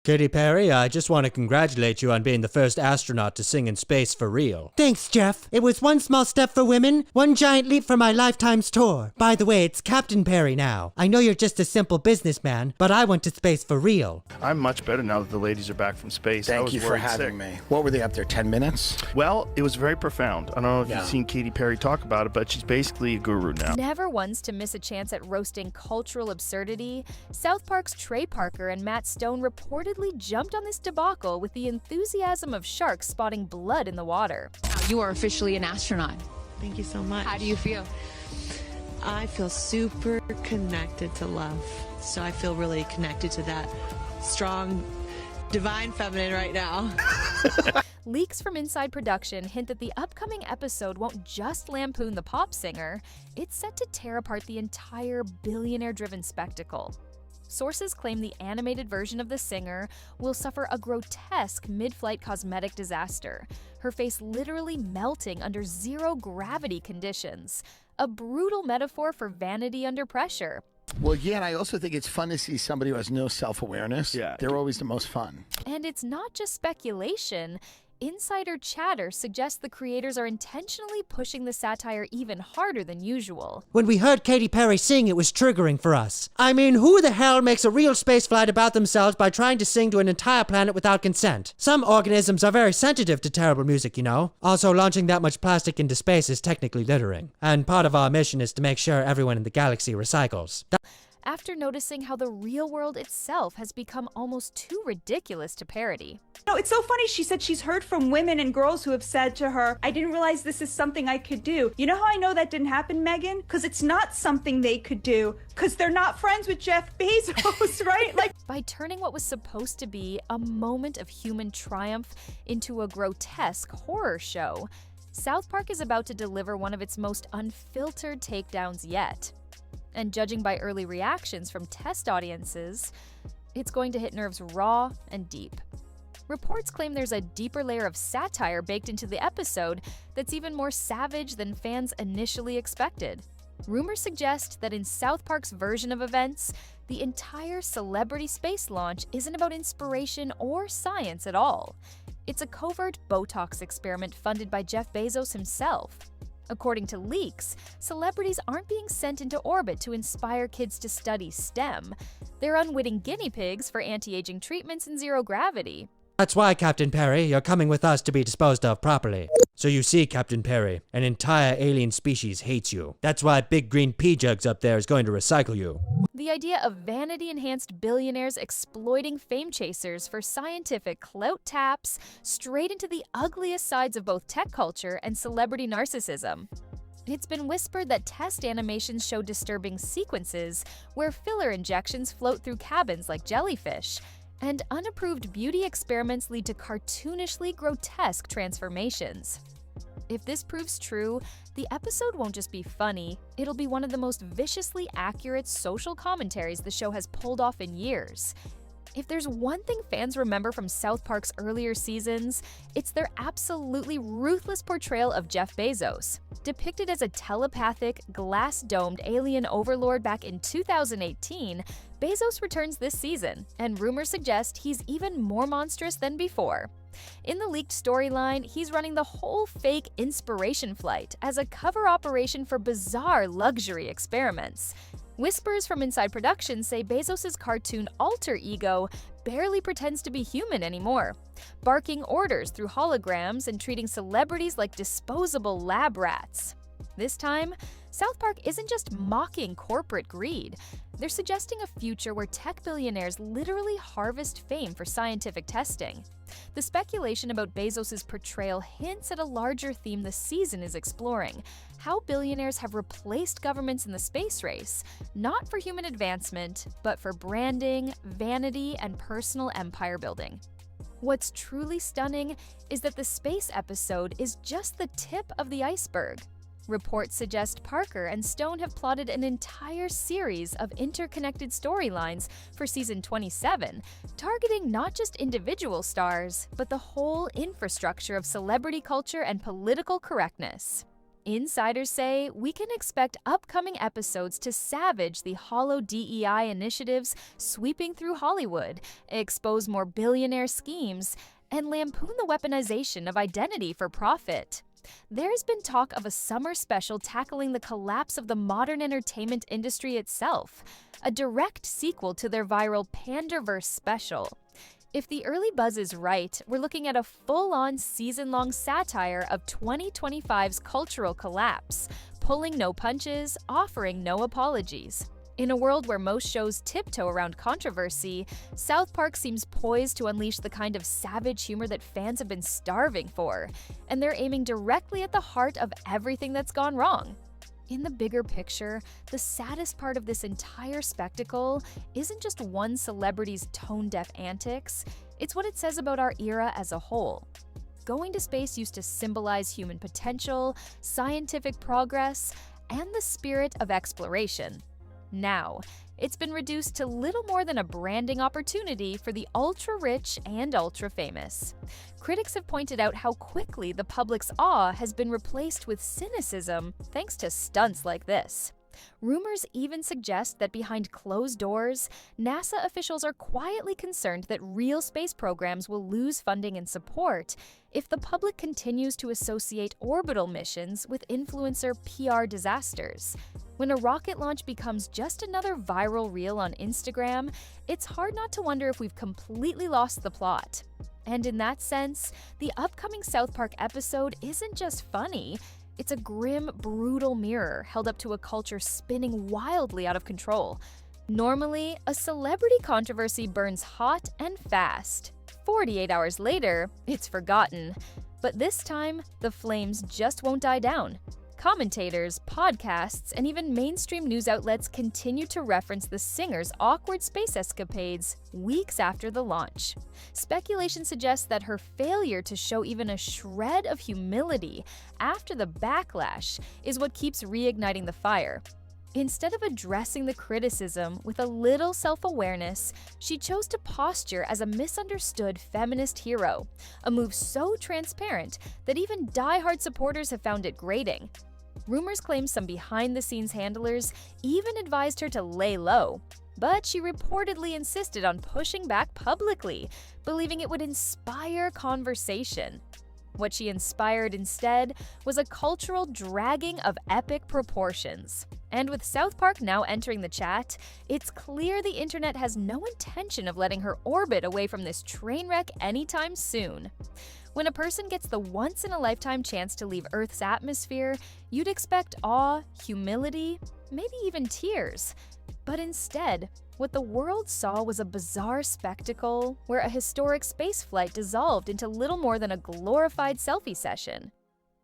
Katy Perry, I just want to congratulate you on being the first astronaut to sing in space for real. Thanks, Jeff. It was one small step for women, one giant leap for my lifetime's tour. By the way, it's Captain Perry now. I know you're just a simple businessman, but I went to space for real. I'm much better now that the ladies are back from space. Thank you for having me. What were they up there, 10 minutes? Well, it was very profound. I don't know if you've seen Katy Perry talk about it, but she's basically a guru now. Never once to miss a chance at roasting cultural absurdity, South Park's Trey Parker and Matt Stone reportedly jumped on this debacle with the enthusiasm of sharks spotting blood in the water. You are officially an astronaut. Thank you so much. How do you feel? I feel super connected to love. So I feel really connected to that strong, divine feminine right now. Leaks from inside production hint that the upcoming episode won't just lampoon the pop singer, it's set to tear apart the entire billionaire-driven spectacle. Sources claim the animated version of the singer will suffer a grotesque mid-flight cosmetic disaster, her face literally melting under zero-gravity conditions, a brutal metaphor for vanity under pressure. Well, yeah, and I also think it's fun to see somebody who has no self-awareness. Yeah. They're always the most fun. And it's not just speculation. Insider chatter suggests the creators are intentionally pushing the satire even harder than usual. When we heard Katy Perry sing, it was triggering for us. I mean, who the hell makes a real spaceflight about themselves by trying to sing to an entire planet without consent? Some organisms are very sensitive to terrible music, you know. Also, launching that much plastic into space is technically littering. And part of our mission is to make sure everyone in the galaxy recycles. After noticing how the real world itself has become almost too ridiculous to parody. No, it's so funny. She said she's heard from women and girls who have said to her, I didn't realize this is something I could do. You know how I know that didn't happen, Megan? Because it's not something they could do. Because they're not friends with Jeff Bezos, right? Like, by turning what was supposed to be a moment of human triumph into a grotesque horror show, South Park is about to deliver one of its most unfiltered takedowns yet. And judging by early reactions from test audiences, it's going to hit nerves raw and deep. Reports claim there's a deeper layer of satire baked into the episode that's even more savage than fans initially expected. Rumors suggest that in South Park's version of events, the entire celebrity space launch isn't about inspiration or science at all. It's a covert Botox experiment funded by Jeff Bezos himself. According to leaks, celebrities aren't being sent into orbit to inspire kids to study STEM. They're unwitting guinea pigs for anti-aging treatments in zero gravity. That's why, Captain Perry, you're coming with us to be disposed of properly. So you see, Captain Perry, an entire alien species hates you. That's why Big Green Pea Jugs up there is going to recycle you. The idea of vanity-enhanced billionaires exploiting fame chasers for scientific clout taps straight into the ugliest sides of both tech culture and celebrity narcissism. It's been whispered that test animations show disturbing sequences where filler injections float through cabins like jellyfish, and unapproved beauty experiments lead to cartoonishly grotesque transformations. If this proves true, the episode won't just be funny, it'll be one of the most viciously accurate social commentaries the show has pulled off in years. If there's one thing fans remember from South Park's earlier seasons, it's their absolutely ruthless portrayal of Jeff Bezos. Depicted as a telepathic, glass-domed alien overlord back in 2018, Bezos returns this season, and rumors suggest he's even more monstrous than before. In the leaked storyline, he's running the whole fake inspiration flight as a cover operation for bizarre luxury experiments. Whispers from inside production say Bezos' cartoon alter ego barely pretends to be human anymore, barking orders through holograms and treating celebrities like disposable lab rats. This time, South Park isn't just mocking corporate greed. They're suggesting a future where tech billionaires literally harvest fame for scientific testing. The speculation about Bezos' portrayal hints at a larger theme the season is exploring: how billionaires have replaced governments in the space race, not for human advancement, but for branding, vanity, and personal empire building. What's truly stunning is that the space episode is just the tip of the iceberg. Reports suggest Parker and Stone have plotted an entire series of interconnected storylines for season 27, targeting not just individual stars, but the whole infrastructure of celebrity culture and political correctness. Insiders say we can expect upcoming episodes to savage the hollow DEI initiatives sweeping through Hollywood, expose more billionaire schemes, and lampoon the weaponization of identity for profit. There's been talk of a summer special tackling the collapse of the modern entertainment industry itself, a direct sequel to their viral Panderverse special. If the early buzz is right, we're looking at a full-on season-long satire of 2025's cultural collapse, pulling no punches, offering no apologies. In a world where most shows tiptoe around controversy, South Park seems poised to unleash the kind of savage humor that fans have been starving for, and they're aiming directly at the heart of everything that's gone wrong. In the bigger picture, the saddest part of this entire spectacle isn't just one celebrity's tone-deaf antics, it's what it says about our era as a whole. Going to space used to symbolize human potential, scientific progress, and the spirit of exploration. Now, it's been reduced to little more than a branding opportunity for the ultra-rich and ultra-famous. Critics have pointed out how quickly the public's awe has been replaced with cynicism thanks to stunts like this. Rumors even suggest that behind closed doors, NASA officials are quietly concerned that real space programs will lose funding and support if the public continues to associate orbital missions with influencer PR disasters. When a rocket launch becomes just another viral reel on Instagram, it's hard not to wonder if we've completely lost the plot. And in that sense, the upcoming South Park episode isn't just funny, it's a grim, brutal mirror held up to a culture spinning wildly out of control. Normally, a celebrity controversy burns hot and fast. 48 hours later, it's forgotten. But this time, the flames just won't die down. Commentators, podcasts, and even mainstream news outlets continue to reference the singer's awkward space escapades weeks after the launch. Speculation suggests that her failure to show even a shred of humility after the backlash is what keeps reigniting the fire. Instead of addressing the criticism with a little self-awareness, she chose to posture as a misunderstood feminist hero, a move so transparent that even die-hard supporters have found it grating. Rumors claim some behind-the-scenes handlers even advised her to lay low, but she reportedly insisted on pushing back publicly, believing it would inspire conversation. What she inspired instead was a cultural dragging of epic proportions. And with South Park now entering the chat, it's clear the internet has no intention of letting her orbit away from this train wreck anytime soon. When a person gets the once-in-a-lifetime chance to leave Earth's atmosphere, you'd expect awe, humility, maybe even tears. But instead, what the world saw was a bizarre spectacle where a historic spaceflight dissolved into little more than a glorified selfie session.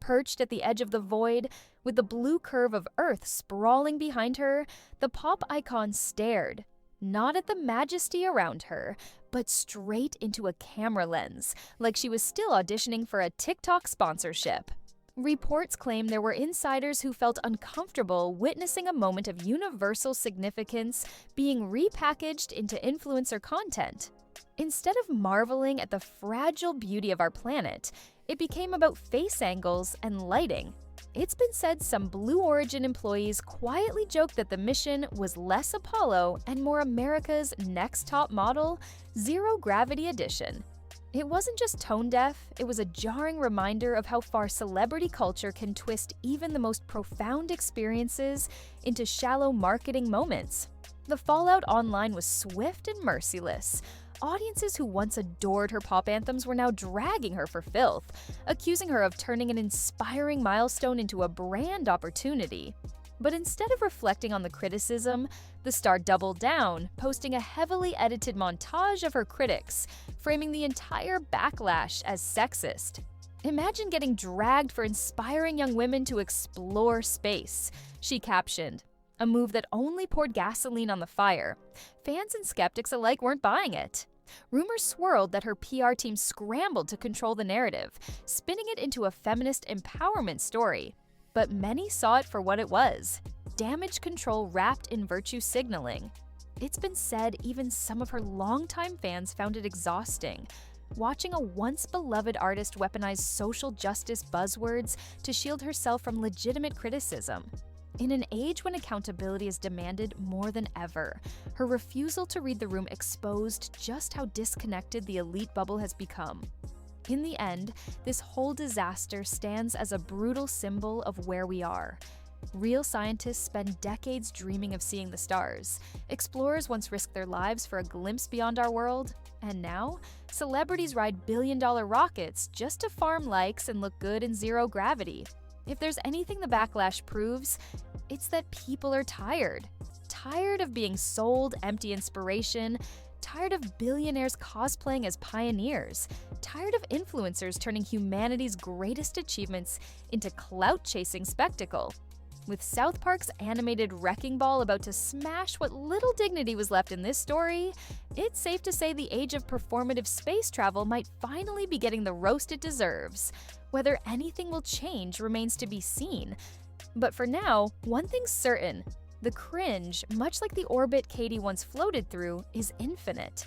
Perched at the edge of the void, with the blue curve of Earth sprawling behind her, the pop icon stared, not at the majesty around her, but straight into a camera lens, like she was still auditioning for a TikTok sponsorship. Reports claim there were insiders who felt uncomfortable witnessing a moment of universal significance being repackaged into influencer content. Instead of marveling at the fragile beauty of our planet, it became about face angles and lighting. It's been said some Blue Origin employees quietly joked that the mission was less Apollo and more America's next top model, Zero Gravity Edition. It wasn't just tone-deaf, it was a jarring reminder of how far celebrity culture can twist even the most profound experiences into shallow marketing moments. The fallout online was swift and merciless. Audiences who once adored her pop anthems were now dragging her for filth, accusing her of turning an inspiring milestone into a brand opportunity. But instead of reflecting on the criticism, the star doubled down, posting a heavily edited montage of her critics, framing the entire backlash as sexist. Imagine getting dragged for inspiring young women to explore space, she captioned. A move that only poured gasoline on the fire. Fans and skeptics alike weren't buying it. Rumors swirled that her PR team scrambled to control the narrative, spinning it into a feminist empowerment story. But many saw it for what it was: damage control wrapped in virtue signaling. It's been said even some of her longtime fans found it exhausting. watching a once beloved artist weaponize social justice buzzwords to shield herself from legitimate criticism. In an age when accountability is demanded more than ever, her refusal to read the room exposed just how disconnected the elite bubble has become. In the end, this whole disaster stands as a brutal symbol of where we are. Real scientists spend decades dreaming of seeing the stars. Explorers once risked their lives for a glimpse beyond our world. And now, celebrities ride billion-dollar rockets just to farm likes and look good in zero gravity. If there's anything the backlash proves, it's that people are tired. Tired of being sold empty inspiration, tired of billionaires cosplaying as pioneers, tired of influencers turning humanity's greatest achievements into clout-chasing spectacle. With South Park's animated Wrecking Ball about to smash what little dignity was left in this story, it's safe to say the age of performative space travel might finally be getting the roast it deserves. Whether anything will change remains to be seen. But for now, one thing's certain. The cringe, much like the orbit Katy once floated through, is infinite.